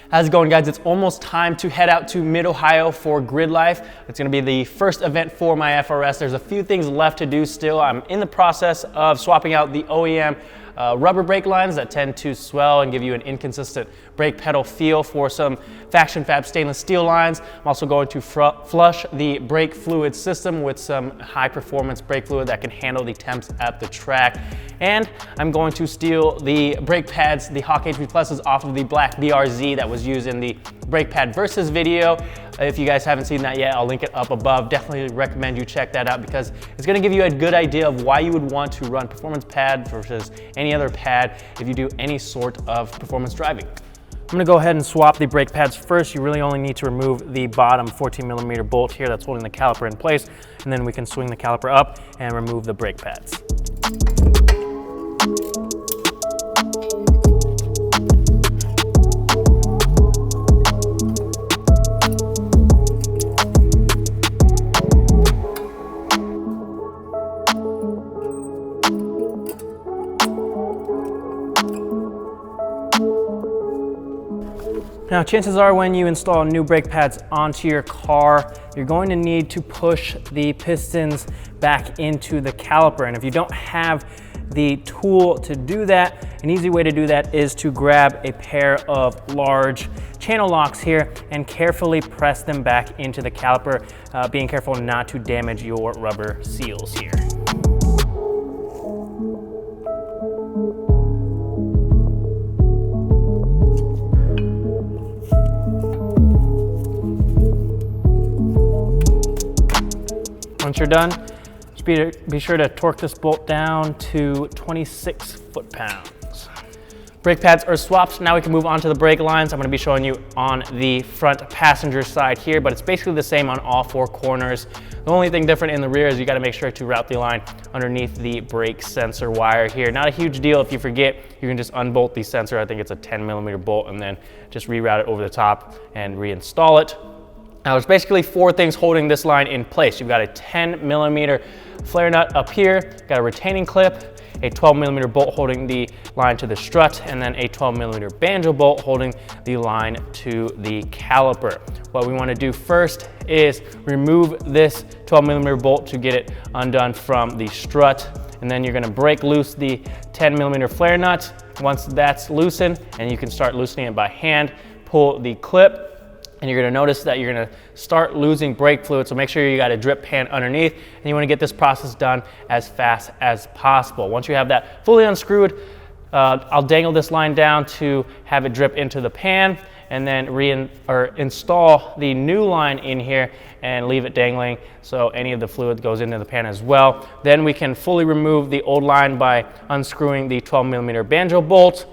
How's it going, guys? It's almost time to head out to Mid-Ohio for Grid Life. It's gonna be the first event for my FRS. There's a few things left to do still. I'm in the process of swapping out the OEM rubber brake lines that tend to swell and give you an inconsistent brake pedal feel for some Factionfab stainless steel lines. I'm also going to flush the brake fluid system with some high performance brake fluid that can handle the temps at the track. And I'm going to steal the brake pads, the Hawk HP Pluses, off of the black BRZ that was used in the brake pad versus video. If you guys haven't seen that yet, I'll link it up above. Definitely recommend you check that out because it's gonna give you a good idea of why you would want to run performance pad versus any other pad if you do any sort of performance driving. I'm gonna go ahead and swap the brake pads first. You really only need to remove the bottom 14mm bolt here that's holding the caliper in place, and then we can swing the caliper up and remove the brake pads. Now, chances are when you install new brake pads onto your car, you're going to need to push the pistons back into the caliper. And if you don't have the tool to do that, an easy way to do that is to grab a pair of large channel locks here and carefully press them back into the caliper, being careful not to damage your rubber seals here. Once you're done, just be sure to torque this bolt down to 26 foot-pounds. Brake pads are swapped. Now we can move on to the brake lines. I'm going to be showing you on the front passenger side here, but it's basically the same on all four corners. The only thing different in the rear is you got to make sure to route the line underneath the brake sensor wire here. Not a huge deal. If you forget, you can just unbolt the sensor. I think it's a 10mm bolt, and then just reroute it over the top and reinstall it. Now, there's basically four things holding this line in place. You've got a 10mm flare nut up here, got a retaining clip, a 12mm bolt holding the line to the strut, and then a 12mm banjo bolt holding the line to the caliper. What we want to do first is remove this 12mm bolt to get it undone from the strut, and then you're going to break loose the 10mm flare nut. Once that's loosened, and you can start loosening it by hand, pull the clip, and you're gonna notice that you're gonna start losing brake fluid, so make sure you got a drip pan underneath, and you wanna get this process done as fast as possible. Once you have that fully unscrewed, I'll dangle this line down to have it drip into the pan, and then install the new line in here and leave it dangling so any of the fluid goes into the pan as well. Then we can fully remove the old line by unscrewing the 12mm banjo bolt,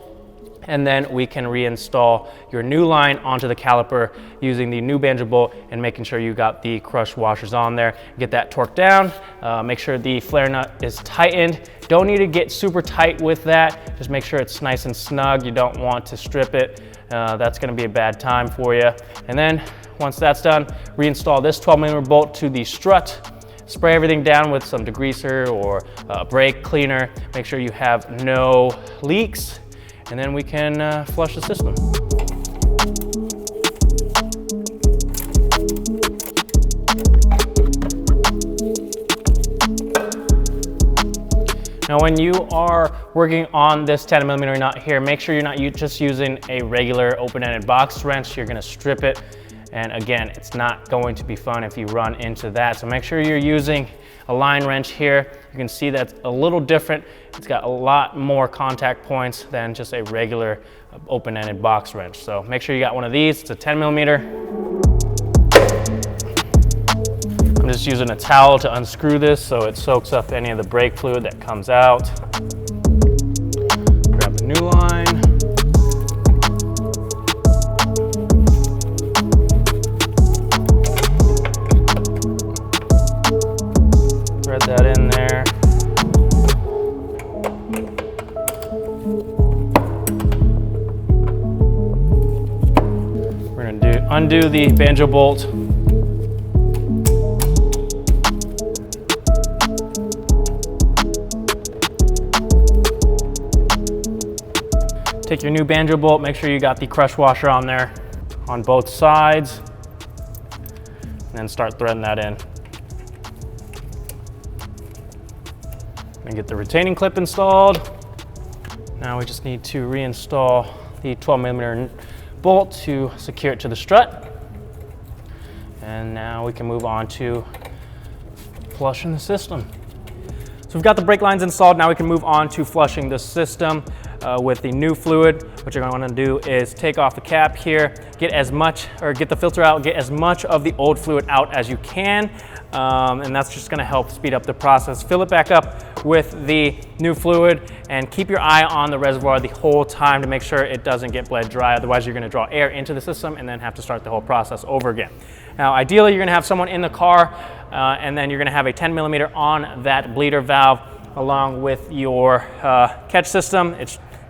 and then we can reinstall your new line onto the caliper using the new banjo bolt and making sure you got the crush washers on there. Get that torqued down, make sure the flare nut is tightened. Don't need to get super tight with that, just make sure it's nice and snug. You don't want to strip it, that's gonna be a bad time for you. And then once that's done, reinstall this 12mm bolt to the strut. Spray everything down with some degreaser or brake cleaner. Make sure you have no leaks, and then we can flush the system. Now, when you are working on this 10mm nut here, make sure you're not just using a regular open-ended box wrench. You're gonna strip it, and again, it's not going to be fun if you run into that. So make sure you're using a line wrench here. You can see that's a little different. It's got a lot more contact points than just a regular open-ended box wrench. So make sure you got one of these. It's a 10mm. I'm just using a towel to unscrew this so it soaks up any of the brake fluid that comes out. Grab a new line. Thread that in there. We're gonna undo the banjo bolt. Take your new banjo bolt, make sure you got the crush washer on there on both sides, and then start threading that in. And get the retaining clip installed. Now we just need to reinstall the 12mm bolt to secure it to the strut. And now we can move on to flushing the system. So we've got the brake lines installed. Now we can move on to flushing the system with the new fluid. What you're going to want to do is take off the cap here, get the filter out, get as much of the old fluid out as you can. And that's just going to help speed up the process. Fill it back up with the new fluid and keep your eye on the reservoir the whole time to make sure it doesn't get bled dry. Otherwise, you're going to draw air into the system and then have to start the whole process over again. Now, ideally, you're going to have someone in the car and then you're going to have a 10mm on that bleeder valve along with your catch system.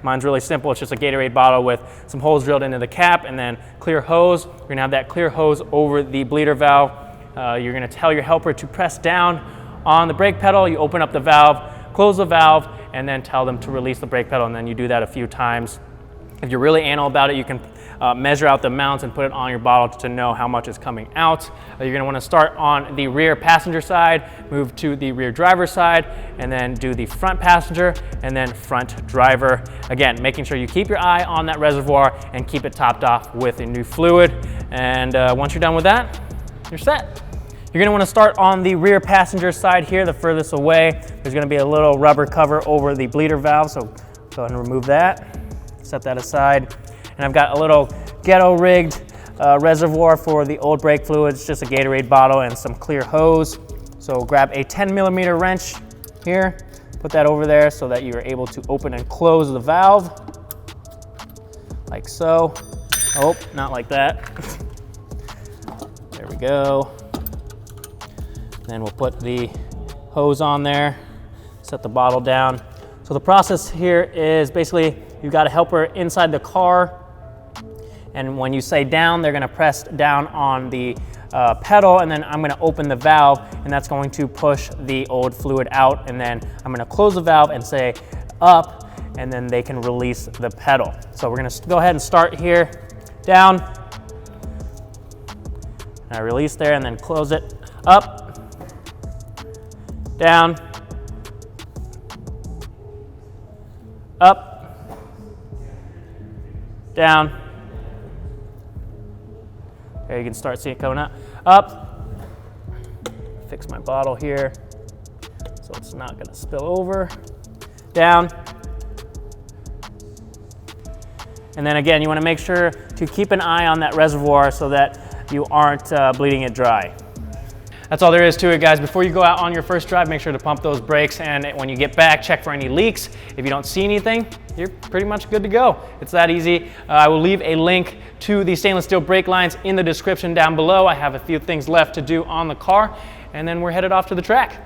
Mine's really simple. It's just a Gatorade bottle with some holes drilled into the cap and then clear hose. You're going to have that clear hose over the bleeder valve. You're going to tell your helper to press down on the brake pedal. You open up the valve, close the valve, and then tell them to release the brake pedal, and then you do that a few times. If you're really anal about it, you can measure out the amounts and put it on your bottle to know how much is coming out. You're going to want to start on the rear passenger side, move to the rear driver side, and then do the front passenger and then front driver. Again, making sure you keep your eye on that reservoir and keep it topped off with a new fluid. And once you're done with that, you're set. You're going to want to start on the rear passenger side here, the furthest away. There's going to be a little rubber cover over the bleeder valve, so go ahead and remove that. Set that aside. And I've got a little ghetto rigged reservoir for the old brake fluid. It's just a Gatorade bottle and some clear hose. So grab a 10mm wrench here, put that over there so that you're able to open and close the valve, like so. Oh, not like that. There we go. Then we'll put the hose on there, set the bottle down. So the process here is basically you've got a helper inside the car, and when you say down, they're gonna press down on the pedal, and then I'm gonna open the valve, and that's going to push the old fluid out, and then I'm gonna close the valve and say up, and then they can release the pedal. So we're gonna go ahead and start here, down, and I release there, and then close it, up, down, up, down. There you can start seeing it coming out. Up. Fix my bottle here so it's not going to spill over. Down. And then again, you want to make sure to keep an eye on that reservoir so that you aren't bleeding it dry. That's all there is to it, guys. Before you go out on your first drive, make sure to pump those brakes, and when you get back, check for any leaks. If you don't see anything, you're pretty much good to go. It's that easy. I will leave a link to the stainless steel brake lines in the description down below. I have a few things left to do on the car, and then we're headed off to the track.